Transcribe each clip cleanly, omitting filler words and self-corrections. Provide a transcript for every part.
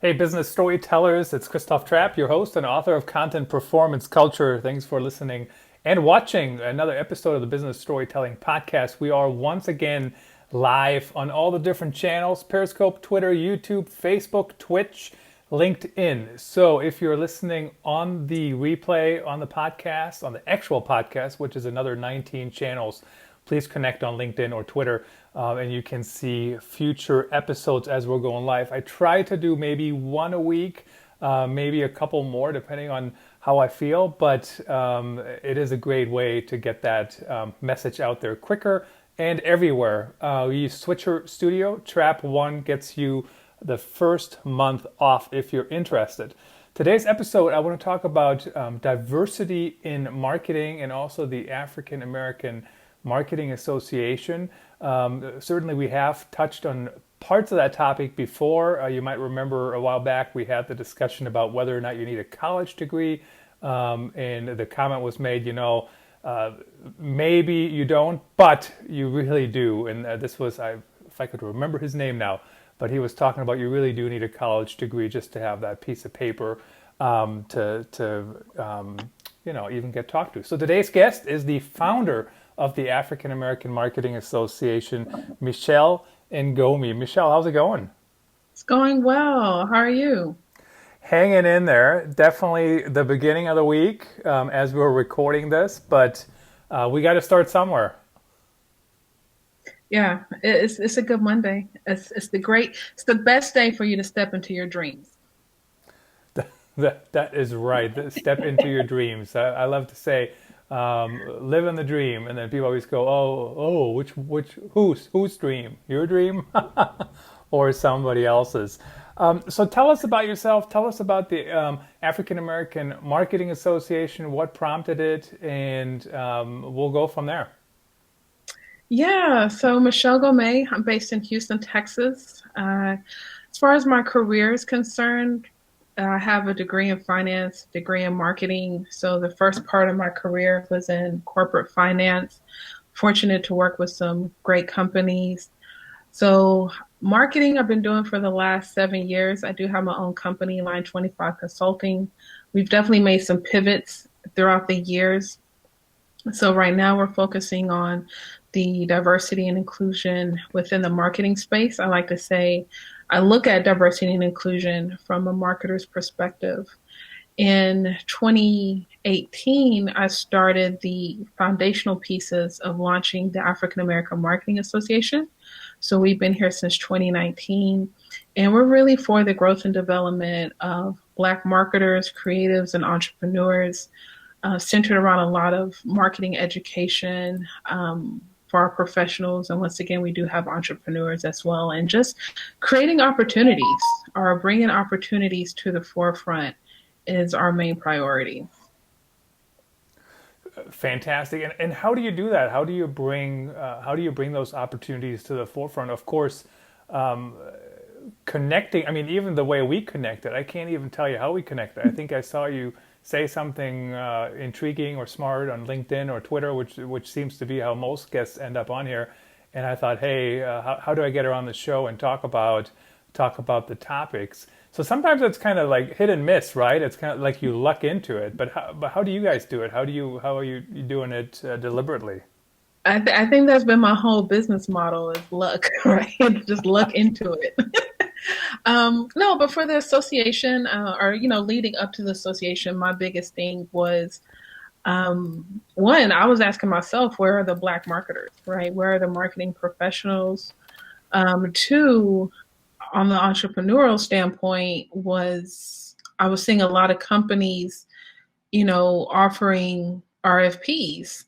Hey, business storytellers, it's Christoph Trappe, your host and author of Content Performance Culture. Thanks for listening and watching another episode of the Business Storytelling Podcast. We are once again live on all the different channels: Periscope, Twitter, YouTube, Facebook, Twitch, LinkedIn. So if you're listening on the replay, on the podcast, on the actual podcast, which is another 19 channels, please connect on LinkedIn or Twitter, and you can see future episodes as we're going live. I try to do maybe one a week, maybe a couple more, depending on how I feel, but it is a great way to get that message out there quicker and everywhere. We use Switcher Studio. Trap 1 gets you the first month off if you're interested. Today's episode, I want to talk about diversity in marketing and also the African American Marketing Association. Certainly we have touched on parts of that topic before. You might remember a while back we had the discussion about whether or not you need a college degree, and the comment was made, maybe you don't, but you really do. And this was, if I could remember his name now, but he was talking about you really do need a college degree just to have that piece of paper even get talked to. So today's guest is the founder of the African American Marketing Association, Michelle Ngome. Michelle, how's it going? It's going well. How are you? Hanging in there. Definitely the beginning of the week as we're recording this, but we got to start somewhere. Yeah, it's a good Monday. It's the best day for you to step into your dreams. That is right. Step into your dreams. I love to say, live in the dream, and then people always go, "Oh, whose dream? Your dream, or somebody else's?" So tell us about yourself. Tell us about the African American Marketing Association. What prompted it, and we'll go from there. Yeah, so Michelle Ngome, I'm based in Houston, Texas. As far as my career is concerned, I have a degree in finance, degree in marketing. So the first part of my career was in corporate finance. Fortunate to work with some great companies. So marketing I've been doing for the last 7 years. I do have my own company, Line 25 Consulting. We've definitely made some pivots throughout the years. So right now we're focusing on the diversity and inclusion within the marketing space. I like to say I look at diversity and inclusion from a marketer's perspective. In 2018, I started the foundational pieces of launching the African American Marketing Association. So we've been here since 2019, and we're really for the growth and development of Black marketers, creatives, and entrepreneurs, centered around a lot of marketing education for our professionals. And once again, we do have entrepreneurs as well, and just creating opportunities or bringing opportunities to the forefront is our main priority. Fantastic. And how do you do that? How do you bring those opportunities to the forefront? Of course, connecting. I mean, even the way we connected, I can't even tell you how we connected. I think I saw you say something intriguing or smart on LinkedIn or Twitter, which seems to be how most guests end up on here. And I thought, hey, how do I get her on the show and talk about the topics? So sometimes it's kind of like hit and miss, right? It's kind of like you luck into it. But how do you guys do it? How are you doing it deliberately? I think that's been my whole business model is luck, right? Just luck into it. No, but for the association, or leading up to the association, my biggest thing was one. I was asking myself, where are the Black marketers, right? Where are the marketing professionals? Two, on the entrepreneurial standpoint, was I was seeing a lot of companies, offering RFPs.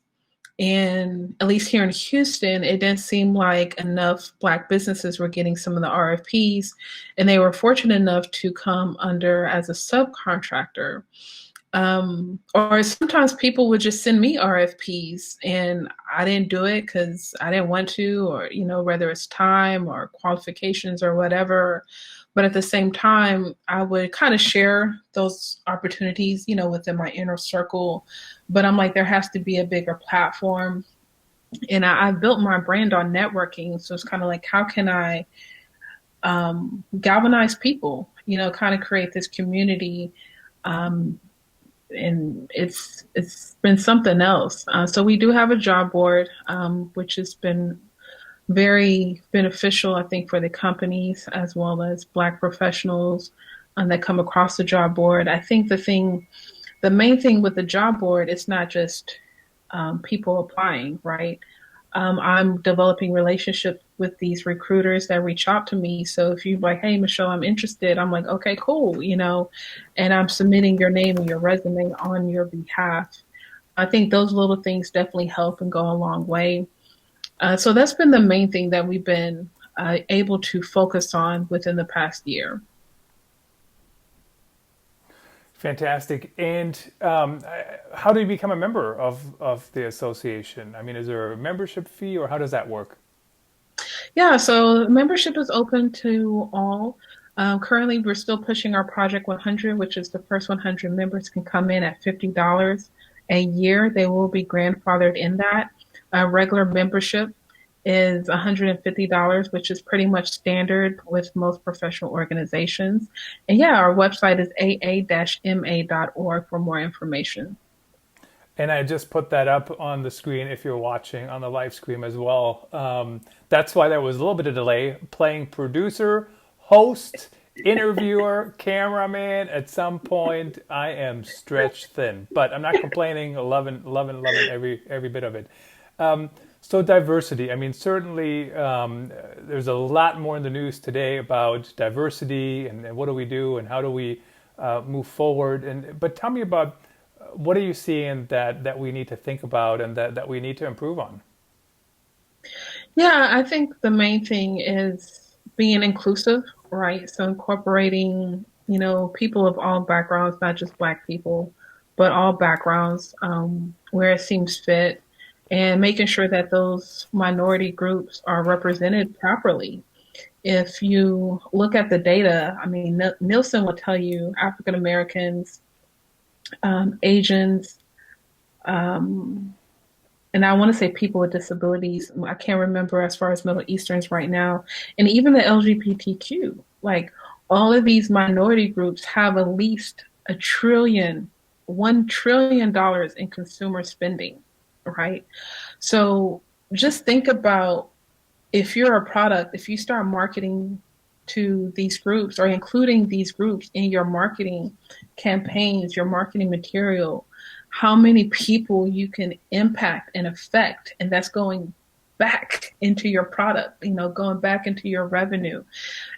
And at least here in Houston, it didn't seem like enough Black businesses were getting some of the RFPs, and they were fortunate enough to come under as a subcontractor. Or sometimes people would just send me RFPs, and I didn't do it because I didn't want to, or whether it's time or qualifications or whatever. But at the same time, I would kind of share those opportunities, within my inner circle. But I'm like, there has to be a bigger platform. And I built my brand on networking. So it's kind of like, how can I galvanize people kind of create this community. Um, and it's been something else. So we do have a job board, which has been very beneficial, I think, for the companies as well as Black professionals that come across the job board. I think the main thing with the job board is not just people applying, right? I'm developing relationships with these recruiters that reach out to me. So if you're like, hey, Michelle, I'm interested, I'm like, okay, cool, and I'm submitting your name and your resume on your behalf. I think those little things definitely help and go a long way. So that's been the main thing that we've been able to focus on within the past year. Fantastic. And how do you become a member of the association? I mean, is there a membership fee or how does that work? Yeah, so membership is open to all. Currently, we're still pushing our Project 100, which is the first 100 members can come in at $50 a year. They will be grandfathered in that. Regular membership is $150, which is pretty much standard with most professional organizations. And yeah, our website is aa-ma.org for more information. And I just put that up on the screen if you're watching on the live stream as well. That's why there was a little bit of delay. Playing producer, host, interviewer, cameraman. At some point, I am stretched thin, but I'm not complaining. Loving every bit of it. So diversity. I mean, certainly there's a lot more in the news today about diversity and what do we do and how do we move forward. But tell me about what are you seeing that we need to think about and that we need to improve on? Yeah, I think the main thing is being inclusive, right? So incorporating, people of all backgrounds, not just Black people, but all backgrounds, where it seems fit, and making sure that those minority groups are represented properly. If you look at the data, I mean, Nielsen will tell you African Americans, Asians, um, and I want to say people with disabilities. I can't remember as far as Middle Easterns right now, and even the LGBTQ. Like all of these minority groups have at least $1 trillion in consumer spending, right? So just think about if you're a product, if you start marketing to these groups or including these groups in your marketing campaigns, your marketing material, how many people you can impact and affect. And that's going back into your product, going back into your revenue.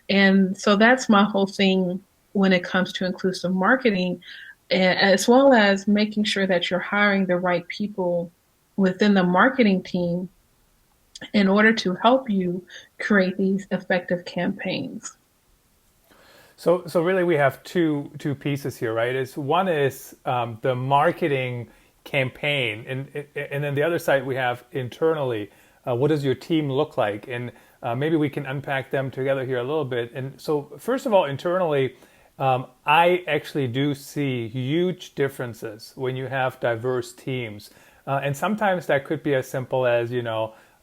And so that's my whole thing when it comes to inclusive marketing, as well as making sure that you're hiring the right people within the marketing team in order to help you create these effective campaigns. So really, we have two pieces here, right? Is one is the marketing campaign, and then the other side we have internally. What does your team look like? And maybe we can unpack them together here a little bit. And so, first of all, internally, I actually do see huge differences when you have diverse teams, and sometimes that could be as simple as you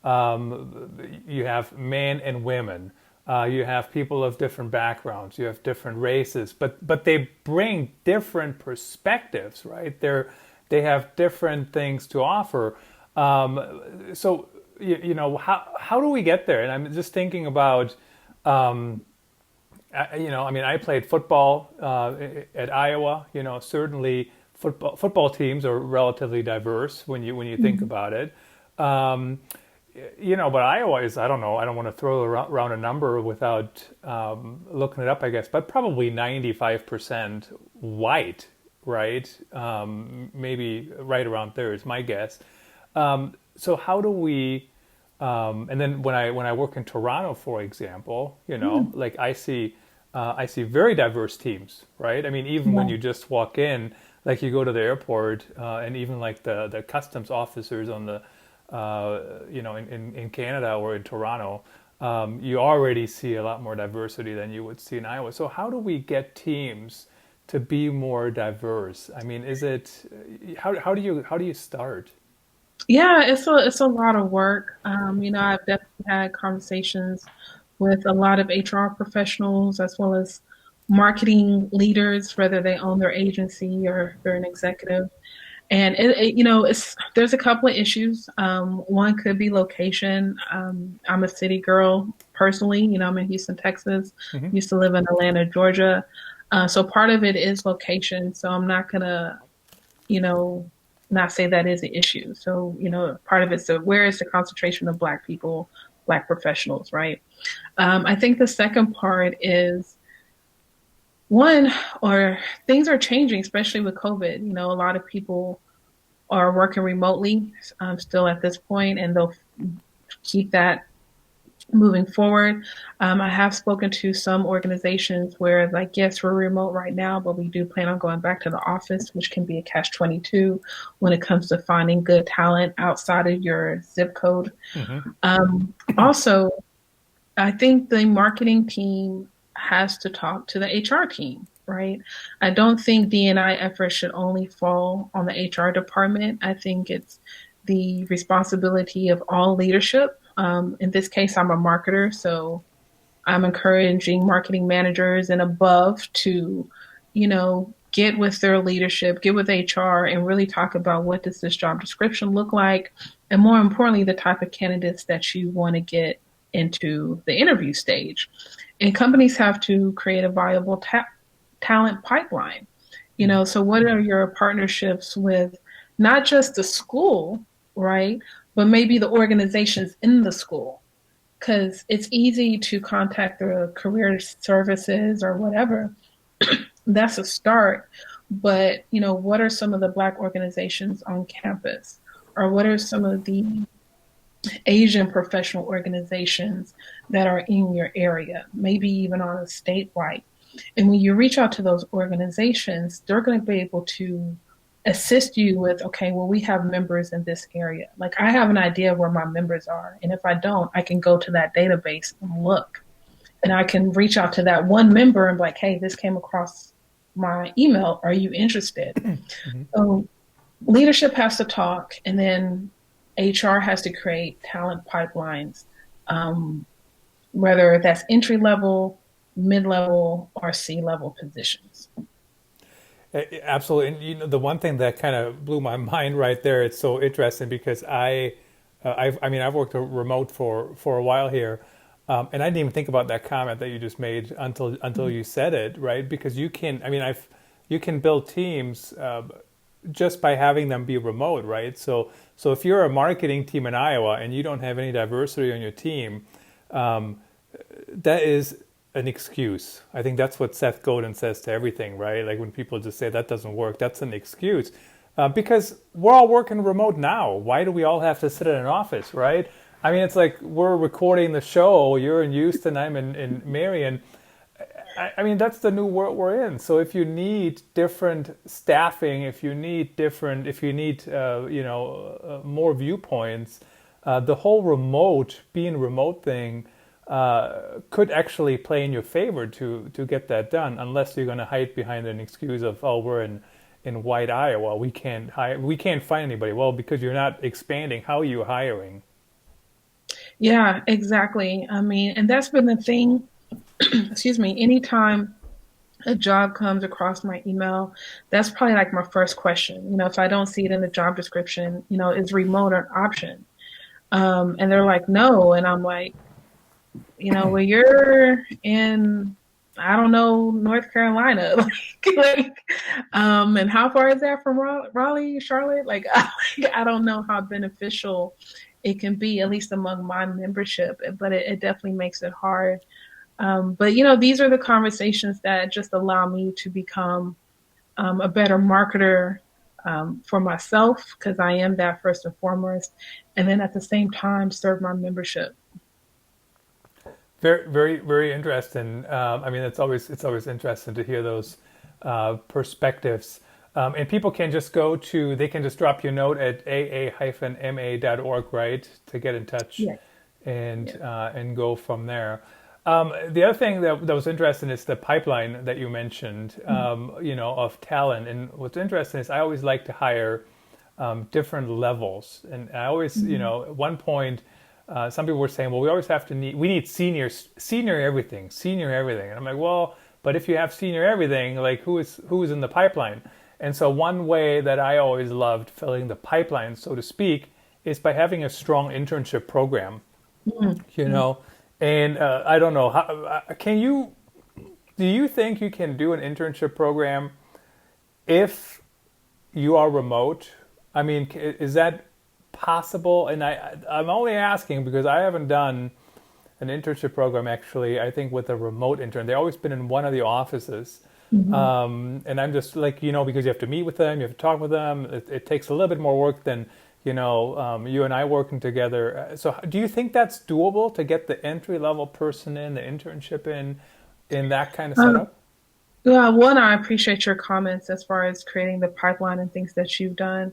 have men and women. You have people of different backgrounds. You have different races, but they bring different perspectives, right? They have different things to offer. So how do we get there? And I'm just thinking about I mean, I played football at Iowa. Certainly football teams are relatively diverse when you think about it. Um, but Iowa is, I don't know, I don't want to throw around a number without looking it up, I guess, but probably 95% white, right? Maybe right around there is my guess. So how do we, and then when I work in Toronto, for example, Mm, like I see very diverse teams, right? I mean, even when yeah. you just walk in, like you go to the airport, and even like the customs officers on the in Canada or in Toronto, you already see a lot more diversity than you would see in Iowa. So how do we get teams to be more diverse? I mean, is it how do you start? Yeah, it's a lot of work. I've definitely had conversations with a lot of HR professionals as well as marketing leaders, whether they own their agency or they're an executive. And there's a couple of issues. One could be location. I'm a city girl personally. I'm in Houston, Texas. Hmm. Used to live in Atlanta, Georgia. So part of it is location. So I'm not gonna, you know, not say that is an issue. So part of it. So where is the concentration of Black people, Black professionals, right? I think the second part is one, or things are changing, especially with COVID. A lot of people are working remotely still at this point, and they'll keep that moving forward. I have spoken to some organizations where, like, yes, we're remote right now, but we do plan on going back to the office, which can be a catch-22 when it comes to finding good talent outside of your zip code. Hmm. Also, I think the marketing team has to talk to the HR team, right? I don't think D&I efforts should only fall on the HR department. I think it's the responsibility of all leadership. In this case, I'm a marketer, so I'm encouraging marketing managers and above to, get with their leadership, get with HR, and really talk about what does this job description look like, and more importantly, the type of candidates that you want to get into the interview stage. And companies have to create a viable talent pipeline. So what are your partnerships with not just the school, right, but maybe the organizations in the school? Because it's easy to contact the career services or whatever. That's a start. But, what are some of the Black organizations on campus? Or what are some of the Asian professional organizations that are in your area, maybe even on a statewide? And when you reach out to those organizations, they're going to be able to assist you with, okay, well, we have members in this area. Like, I have an idea of where my members are. And if I don't, I can go to that database and look. And I can reach out to that one member and be like, hey, this came across my email. Are you interested? Hmm. So leadership has to talk, and then HR has to create talent pipelines, um, whether that's entry level, mid level, or C-level positions. Absolutely. And the one thing that kind of blew my mind right there, it's so interesting because I've worked remote for a while here, and I didn't even think about that comment that you just made until you said it, right? Because you can build teams just by having them be remote, right? So if you're a marketing team in Iowa and you don't have any diversity on your team, um, that is an excuse. I think that's what Seth Godin says to everything, right? Like when people just say that doesn't work, that's an excuse. Because we're all working remote now. Why do we all have to sit in an office, right? I mean, it's like we're recording the show. You're in Houston, I'm in Marion. I mean, that's the new world we're in. So if you need different staffing, if you need, more viewpoints, the whole being remote thing, could actually play in your favor to get that done, unless you're going to hide behind an excuse of, oh, we're in White Iowa, we can't find anybody. Well, because you're not expanding, how are you hiring? Yeah, exactly. I mean, and that's been the thing. Excuse me. Anytime a job comes across my email, that's probably like my first question. If I don't see it in the job description, is remote an option? And they're like, no. And I'm like, well, you're in, I don't know, North Carolina. And how far is that from Raleigh, Charlotte? Like, I don't know how beneficial it can be, at least among my membership, but it definitely makes it hard. But these are the conversations that just allow me to become a better marketer for myself, because I am that first and foremost, and then at the same time serve my membership. Very, very, very interesting. I mean, it's always interesting to hear those perspectives. And people can just they can just drop you a note at aa-ma.org, right, to get in touch Yeah, yeah. and go from there. The other thing that was interesting is the pipeline that you mentioned, of talent. And what's interesting is I always like to hire different levels. And I always, Mm-hmm. at one point, some people were saying, well, we need senior everything. And I'm like, well, But if you have senior everything, like who is in the pipeline? And so one way that I always loved filling the pipeline, so to speak, is by having a strong internship program. You Mm-hmm. know, and I don't know how can you do you think you can do an internship program if you are remote? I mean, is that possible? And I'm only asking because I haven't done an internship program actually. I think with a remote intern, they've always been in one of the offices, Mm-hmm. and I'm just like because you have to meet with them, you have to talk with them. It takes a little bit more work than you and I working together. So, do you think that's doable to get the entry level person in, the internship in that kind of Um, setup? yeah, one, I appreciate your comments as far as creating the pipeline and things that you've done,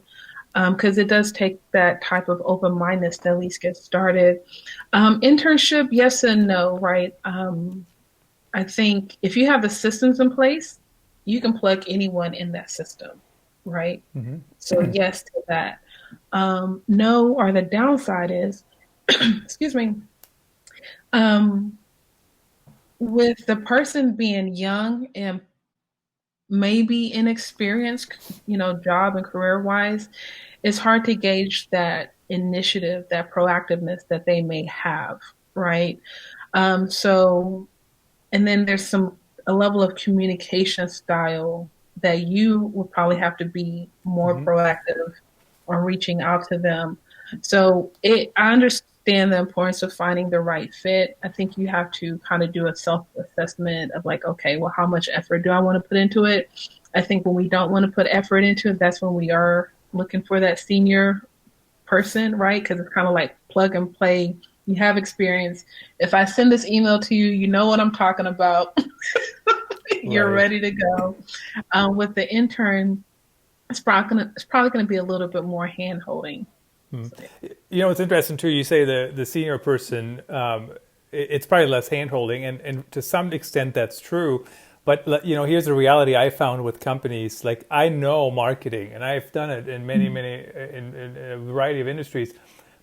because it does take that type of open mindedness to at least get started. Internship, yes and no, right? I think if you have the systems in place, you can plug anyone in that system, right? Hmm. So yes to that. No, or the downside is, excuse me, um, with the person being young and maybe inexperienced, job and career wise, it's hard to gauge that initiative, that proactiveness that they may have, right? So, and then there's a level of communication style that you would probably have to be more Hmm. proactive on reaching out to them. So I understand the importance of finding the right fit. I think you have to kind of do a self assessment of like, okay, well, how much effort do I want to put into it? I think when we don't want to put effort into it, that's when we are looking for that senior person, right? Because it's kind of like plug and play. You have experience. If I send this email to you, you know what I'm talking about. You're Right. ready to go. With the intern, it's probably gonna be a little bit more hand holding. So, yeah. It's interesting too. You say the senior person, it's probably less hand holding, and to some extent that's true. But here's the reality I found with companies. Like I know marketing, and I've done it in many in a variety of industries.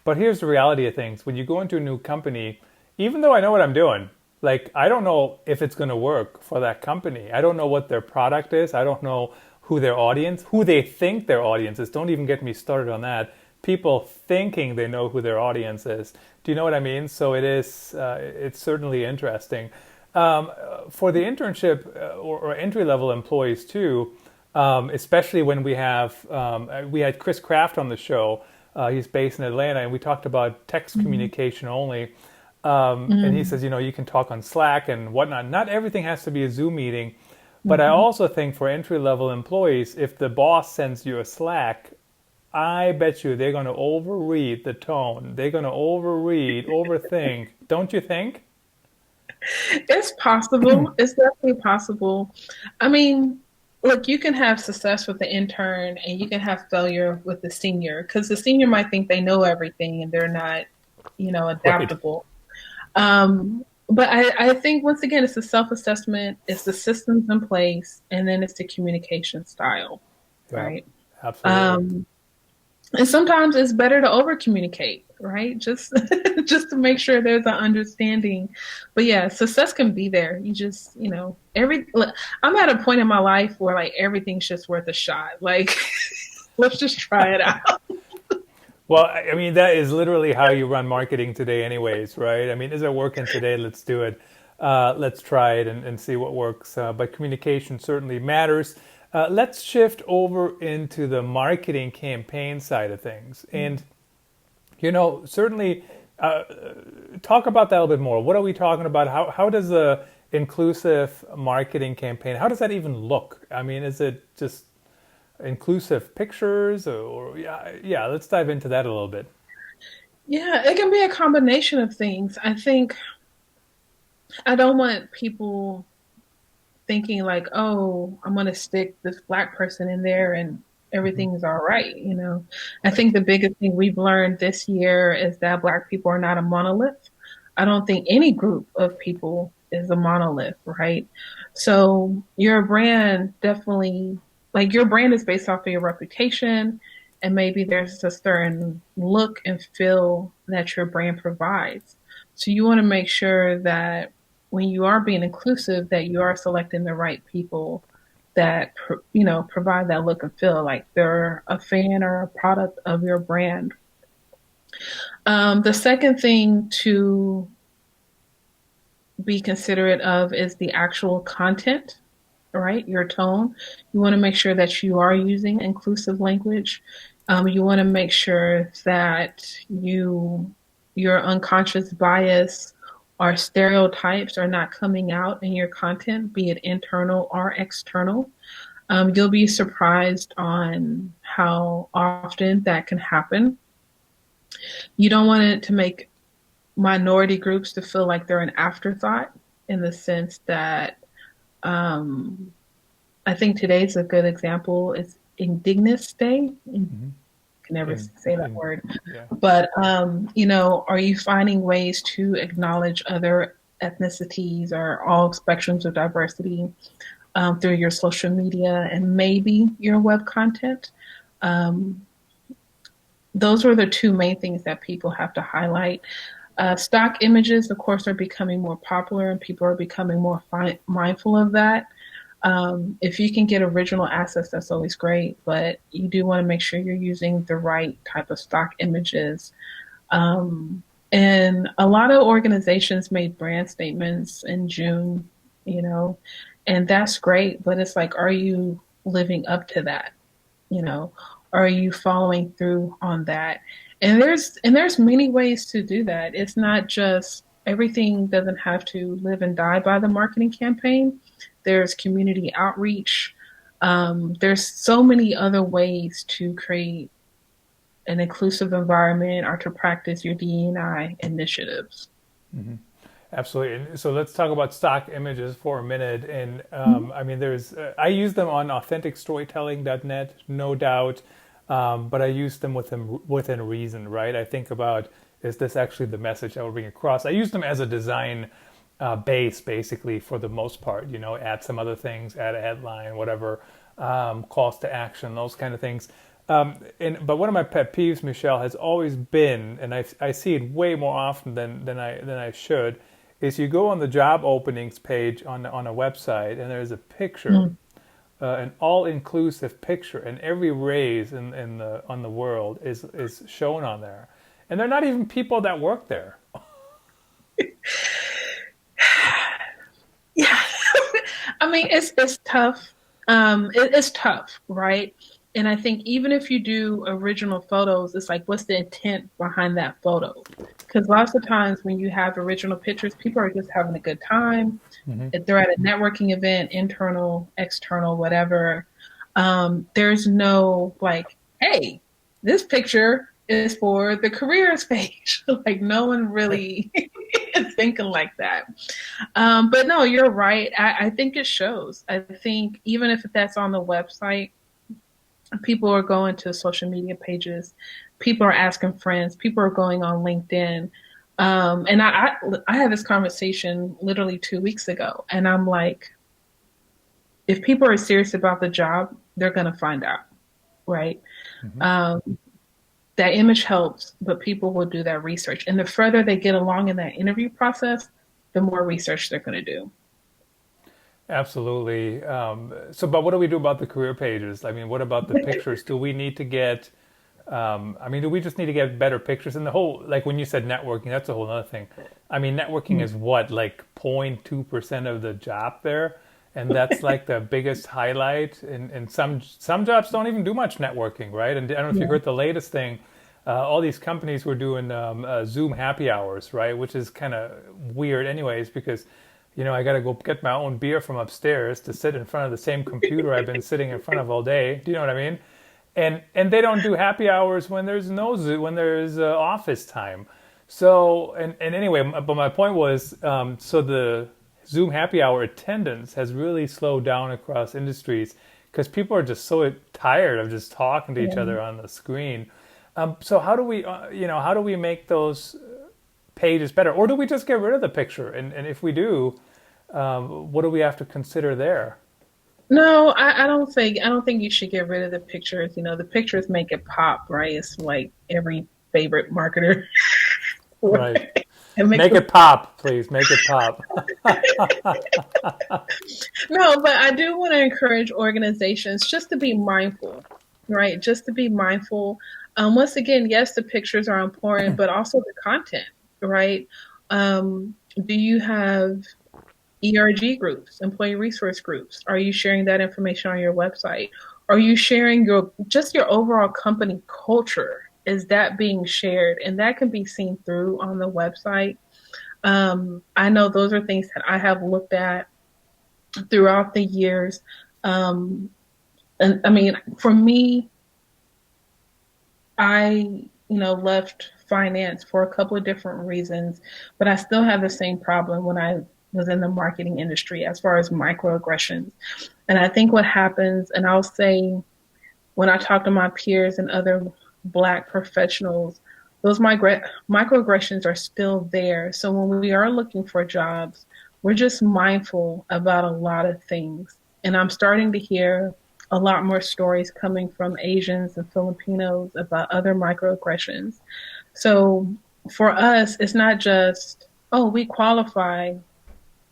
But here's the reality of things: when you go into a new company, even though I know what I'm doing, like I don't know if it's going to work for that company. I don't know what their product is. I don't know who they think their audience is. Don't even get me started on that. People thinking they know who their audience is. Do you know what I mean? So it's certainly interesting. For the internship or entry level employees too, especially when we had Chris Kraft on the show. He's based in Atlanta, and we talked about text Mhm. communication only. And he Mhm. says, you can talk on Slack and whatnot. Not everything has to be a Zoom meeting. But I Mhm. also think for entry level employees, if the boss sends you a Slack, I bet you they're going to overread the tone. They're going to overthink. Don't you think? It's possible. It's definitely possible. I mean, look, you can have success with the intern and you can have failure with the senior because the senior might think they know everything and they're not, Right. adaptable. But I think once again, it's the self assessment, it's the systems in place, and then it's the communication style, Yeah, right? absolutely. Um, and sometimes it's better to over communicate, right? Just just to make sure there's an understanding. But yeah, success can be there. You just, I'm at a point in my life where like everything's just worth a shot. Like let's just try it out. Well, I mean, that is literally how you run marketing today, anyways, right? I mean, is it working today? Let's do it. Let's try it and see what works. But communication certainly matters. Let's shift over into the marketing campaign side of things. And, certainly uh, talk about that a little bit more. What are we talking about? How does a inclusive marketing campaign, how does that even look? I mean, is it just inclusive pictures or yeah, let's dive into that a little bit. Yeah, it can be a combination of things. I think I don't want people thinking like, oh, I'm going to stick this black person in there and Hmm. everything's all right. I Right. think the biggest thing we've learned this year is that black people are not a monolith. I don't think any group of people is a monolith, right? So your brand definitely, like your brand is based off of your reputation, and maybe there's a certain look and feel that your brand provides. So you want to make sure that when you are being inclusive, that you are selecting the right people that, you know, provide that look and feel like they're a fan or a product of your brand. The second thing to be considerate of is the actual content, right? Your tone. You want to make sure that you are using inclusive language. You want to make sure that your unconscious bias or stereotypes are not coming out in your content, be it internal or external. You'll be surprised on how often that can happen. You don't want it to make minority groups to feel like they're an afterthought in the sense that um, I think today's a good example. It's Indigenous Day. I Hmm. can never In, say that in, word. yeah. But, you know, are you finding ways to acknowledge other ethnicities or all spectrums of diversity through your social media and maybe your web content? Um, those are the two main things that people have to highlight. Stock images, of course, are becoming more popular and people are becoming more mindful of that. If you can get original assets, that's always great, but you do want to make sure you're using the right type of stock images. And a lot of organizations made brand statements in June, you know, and that's great, but it's like, are you living up to that? You know, are you following through on that? And there's many ways to do that. It's not just everything doesn't have to live and die by the marketing campaign. There's community outreach. There's so many other ways to create an inclusive environment or to practice your DEI initiatives. Absolutely. And so let's talk about stock images for a minute. And I mean, I use them on authenticstorytelling.net, no doubt, but I use them within reason, right? I think about, is this actually the message I will bring across? I use them as a design base, basically, for the most part. You know, add some other things, add a headline, whatever, calls to action, those kind of things. But one of my pet peeves, Michelle, has always been, and I see it way more often than I should, is you go on the job openings page on a website and there's a picture, Mm. an all-inclusive picture, and every race in the on the world is shown on there, and they're not even people that work there. Yeah, I mean it's tough. It's tough, right? And I think even if you do original photos, it's like, what's the intent behind that photo? Because lots of times when you have original pictures, people are just having a good time. Hmm. If they're at a networking event, internal, external, whatever, there's no like, hey, this picture is for the careers page. Like no one really is thinking like that. But no, you're right. I think it shows. I think even if that's on the website, people are going to social media pages, people are asking friends, people are going on LinkedIn. And I had this conversation literally 2 weeks ago, and I'm like, if people are serious about the job, they're going to find out, right? Hmm. Um, that image helps, but people will do that research. And the further they get along in that interview process, the more research they're going to do. Absolutely. But what do we do about the career pages? I mean, what about the pictures? Do we need to get I mean, do we just need to get better pictures? And the whole, like when you said networking, that's a whole other thing. I mean, networking is what, like 0.2% of the job there? And that's like the biggest highlight. And some jobs don't even do much networking, right? And I don't know if you Yeah. heard the latest thing. All these companies were doing Zoom happy hours, right? Which is kind of weird, anyways, because I got to go get my own beer from upstairs to sit in front of the same computer I've been sitting in front of all day. Do you know what I mean? And they don't do happy hours when there's no Zoom, when there's office time. So and anyway, but my point was, so the Zoom happy hour attendance has really slowed down across industries because people are just so tired of just talking to each Yeah. other on the screen. So how do we make those pages better, or do we just get rid of the picture? And if we do, what do we have to consider there? No, I don't think you should get rid of the pictures. You know, the pictures make it pop, right? It's like every favorite marketer. Right. and make Make the it pop, please. Make it pop. no, but I do want to encourage organizations just to be mindful, right? Just to be mindful. Once again, yes, the pictures are important, but also the content, right? Do you have ERG groups, employee resource groups? Are you sharing that information on your website? Are you sharing your overall company culture? Is that being shared? And that can be seen through on the website. I know those are things that I have looked at throughout the years. Um, and I mean, for me, left finance for a couple of different reasons, but I still have the same problem when I was in the marketing industry as far as microaggressions. And I think what happens, and I'll say when I talk to my peers and other Black professionals, those microaggressions are still there. So when we are looking for jobs, we're just mindful about a lot of things. And I'm starting to hear a lot more stories coming from Asians and Filipinos about other microaggressions. So for us, it's not just, oh, we qualify,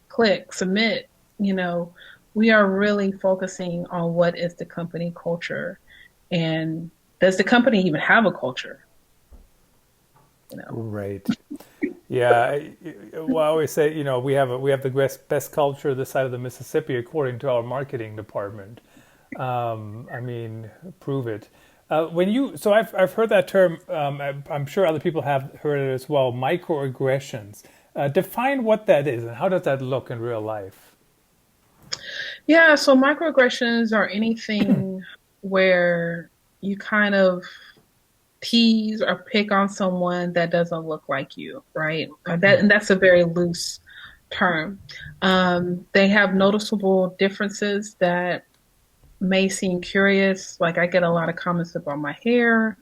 click, submit. You know, we are really focusing on what is the company culture and does the company even have a culture? You know. Right. Yeah. Well, I always say, we have the best culture this side of the Mississippi, according to our marketing department. I mean, prove it. So I've heard that term. I'm sure other people have heard it as well. Microaggressions. Define what that is and how does that look in real life? Yeah, so microaggressions are anything where you kind of tease or pick on someone that doesn't look like you, right? And that's a very loose term. They have noticeable differences that may seem curious. Like I get a lot of comments about my hair.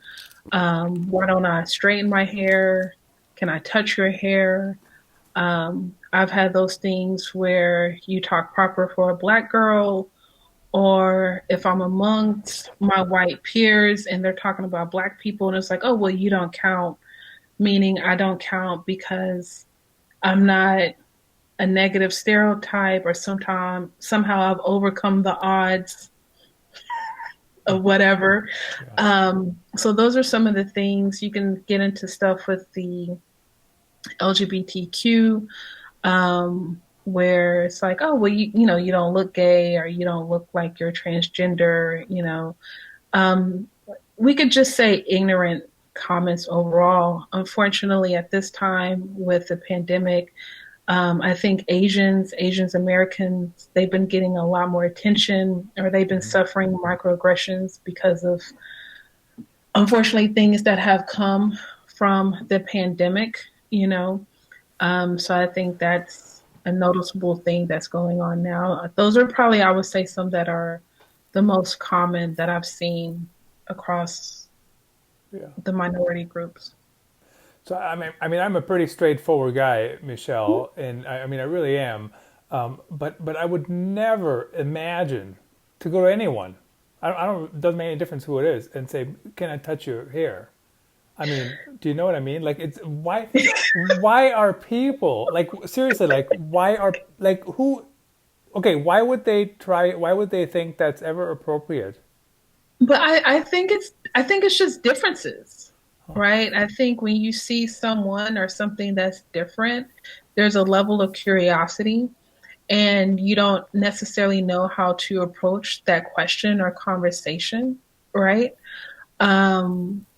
Why don't I straighten my hair? Can I touch your hair? I've had those things where you talk proper for a Black girl, or if I'm amongst my white peers and they're talking about Black people, and it's like, oh, well, you don't count, meaning I don't count because I'm not a negative stereotype, or somehow I've overcome the odds of whatever. Yeah. So those are some of the things. You can get into stuff with the LGBTQ, where it's like, oh, well, you don't look gay, or you don't look like you're transgender. Um, we could just say ignorant comments overall. Unfortunately, at this time with the pandemic, I think Asians Americans, they've been getting a lot more attention, or they've been Mm-hmm. suffering microaggressions because of, unfortunately, things that have come from the pandemic. So I think that's a noticeable thing that's going on now. Those are probably, I would say, some that are the most common that I've seen across Yeah. the minority groups. So I mean, I'm a pretty straightforward guy, Michelle, and I mean, I really am. But I would never imagine to go to anyone. I don't. It doesn't make any difference who it is, and say, "Can I touch your hair?" I mean, do you know what I mean? Like, it's why? Why are people like seriously? Like, why are like who? Okay, why would they try? Why would they think that's ever appropriate? But I think it's just differences, right? I think when you see someone or something that's different, there's a level of curiosity, and you don't necessarily know how to approach that question or conversation, right?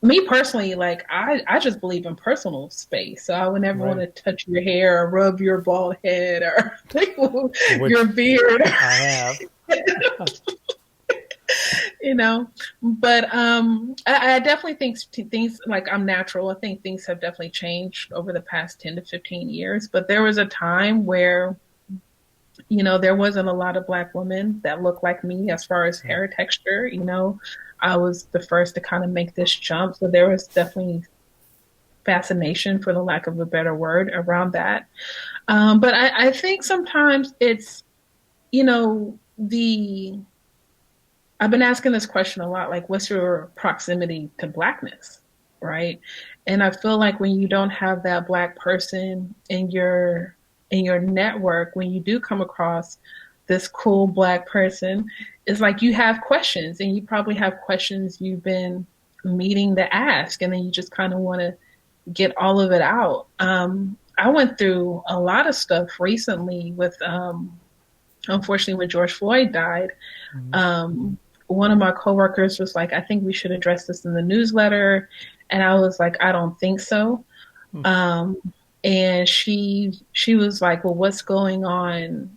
Me personally, like I just believe in personal space. So I would never want Right. to touch your hair or rub your bald head or your Which beard, I have. you know. But I definitely think things like I'm natural. I think things have definitely changed over the past 10 to 15 years. But there was a time where there wasn't a lot of Black women that looked like me as far as hair texture. I was the first to kind of make this jump. So there was definitely fascination, for the lack of a better word, around that. But I think sometimes it's, you know, the, I've been asking this question a lot, like, what's your proximity to Blackness? Right. And I feel like when you don't have that Black person in your network, when you do come across this cool Black person, it's like you have questions, and you probably have questions you've been meeting to ask, and then you just kind of want to get all of it out. I went through a lot of stuff recently with, unfortunately, when George Floyd died. Mhm. Um, One of my coworkers was like, I think we should address this in the newsletter. And I was like, I don't think so. Hmm. Um, and she was like, well, what's going on?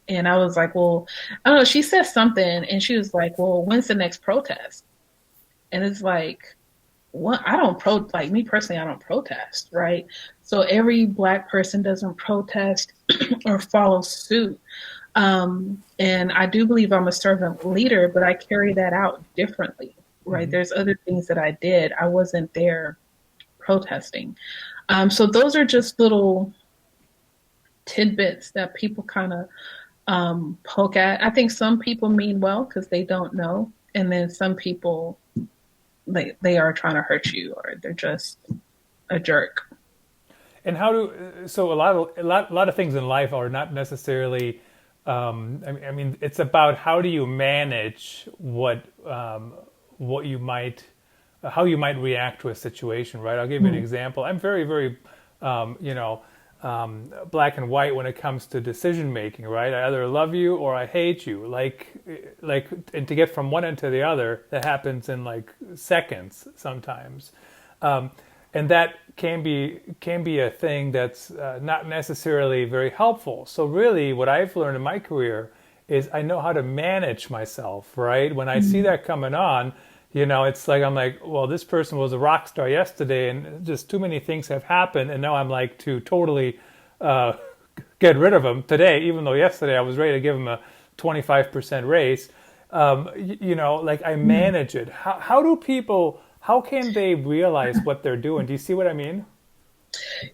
And I was like, well, I don't know. She said something, and she was like, well, when's the next protest? And it's like, what? I don't like me personally, I don't protest, right? So every Black person doesn't protest or follow suit. And I do believe I'm a servant leader, but I carry that out differently, right? Mhm. There's other things that I did. I wasn't there protesting. So those are just little tidbits that people kind of poke at. I think some people mean well because they don't know, and then some people they are trying to hurt you, or they're just a jerk. And how do so a lot of things in life are not necessarily. I mean, it's about how do you manage what you might how you might react to a situation, right? I'll give you an Mm. example. I'm very you know black and white when it comes to decision making, right? I either love you or I hate you. And to get from one end to the other, that happens in like seconds sometimes. Um, and that can be a thing that's not necessarily very helpful. So really, what I've learned in my career is I know how to manage myself. Right when I see Mm. that coming on, it's like I'm like, well, this person was a rock star yesterday, and just too many things have happened, and now I'm like to totally uh, get rid of him today, even though yesterday I was ready to give him a 25% raise. Like I Mm. manage it. How do people? How can they realize what they're doing? Do you see what I mean?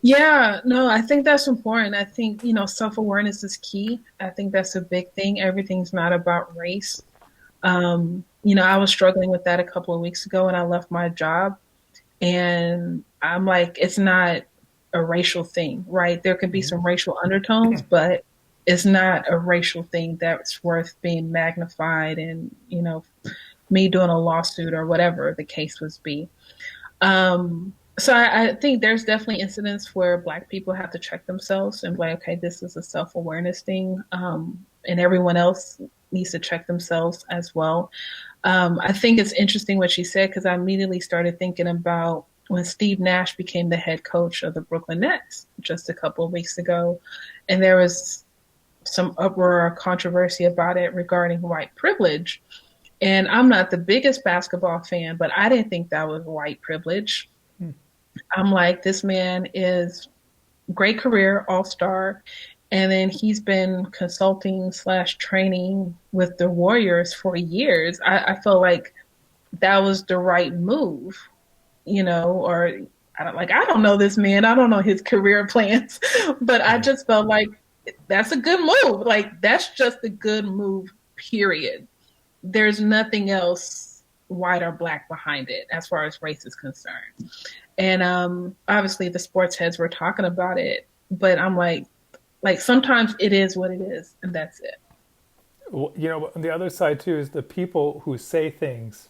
Yeah, no, I think that's important. I think, self awareness is key. I think that's a big thing. Everything's not about race. I was struggling with that a couple of weeks ago, and I left my job. And I'm like, it's not a racial thing, right? There could be Mhm. some racial undertones, but it's not a racial thing that's worth being magnified and, me doing a lawsuit or whatever the case would be. So I think there's definitely incidents where Black people have to check themselves and be like, okay, this is a self awareness thing, and everyone else needs to check themselves as well. I think it's interesting what she said because I immediately started thinking about when Steve Nash became the head coach of the Brooklyn Nets just a couple of weeks ago, and there was some uproar or controversy about it regarding white privilege. And I'm not the biggest basketball fan, but I didn't think that was white privilege. I'm like, this man is great career, all star. And then he's been consulting slash training with the Warriors for years. I feel like that was the right move, or I don't know this man. I don't know his career plans, but I Mhm. just felt like that's a good move. Like that's just a good move, period. There's nothing else white or black behind it as far as race is concerned. And obviously the sports heads were talking about it, but I'm like sometimes it is what it is, and that's it. Well, on the other side too is the people who say things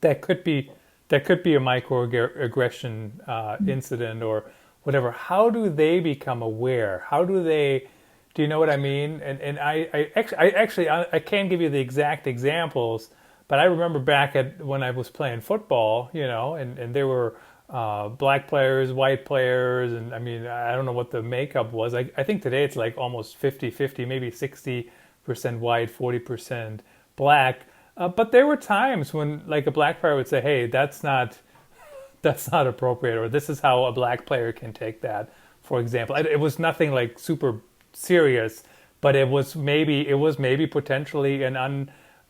that could be a microaggression incident or whatever. How do they become aware? How do they? Do you know what I mean? And I can't give you the exact examples, but I remember back at when I was playing football, and there were black players, white players, and I mean I don't know what the makeup was. I think today it's like almost 50-50, maybe 60% white, 40% black. But there were times when like a black player would say, "Hey, that's not appropriate," or "This is how a black player can take that." For example, it was nothing like super serious, but it was maybe potentially an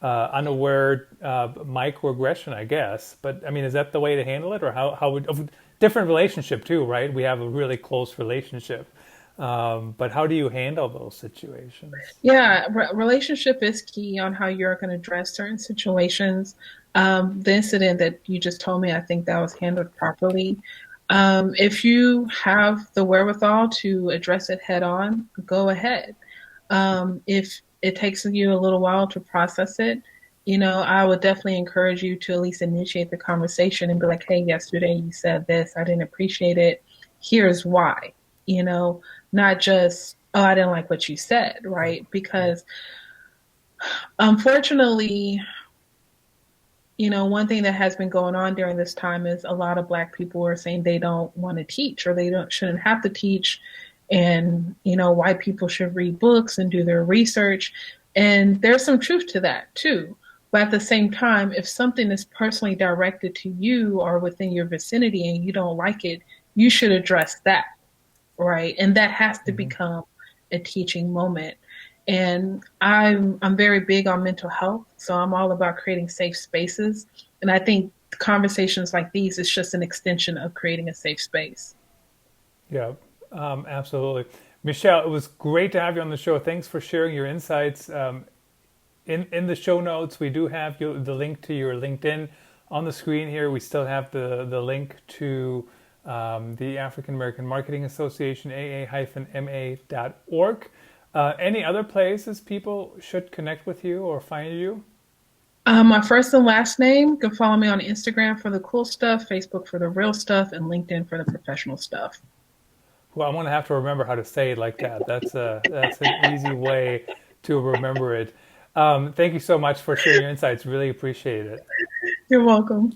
unaware microaggression, I guess. But I mean, is that the way to handle it, or how would different relationship too, right? We have a really close relationship, but how do you handle those situations? Yeah, relationship is key on how you're going to address certain situations. The incident that you just told me, I think that was handled properly. If you have the wherewithal to address it head on, go ahead. If it takes you a little while to process it, I would definitely encourage you to at least initiate the conversation and be like, hey, yesterday you said this, I didn't appreciate it. Here's why, you know, not just, oh, I didn't like what you said, Right. right? Right. Because unfortunately, one thing that has been going on during this time is a lot of Black people are saying they don't want to teach or they don't shouldn't have to teach, and white people should read books and do their research, and there's some truth to that too. But at the same time, if something is personally directed to you or within your vicinity and you don't like it, you should address that, right? And that has to Mm-hmm. become a teaching moment. And I'm very big on mental health, so I'm all about creating safe spaces. And I think conversations like these is just an extension of creating a safe space. Yeah, absolutely. Michelle, it was great to have you on the show. Thanks for sharing your insights. In the show notes, we do have the link to your LinkedIn on the screen here. We still have the link to the African American Marketing Association, aa-ma.org. Any other places people should connect with you or find you? My first and last name. You can follow me on Instagram for the cool stuff, Facebook for the real stuff, and LinkedIn for the professional stuff. Well, I'm gonna have to remember how to say it like that. That's an easy way to remember it. Thank you so much for sharing your insights. Really appreciate it. You're welcome.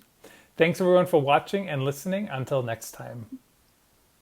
Thanks everyone for watching and listening. Until next time.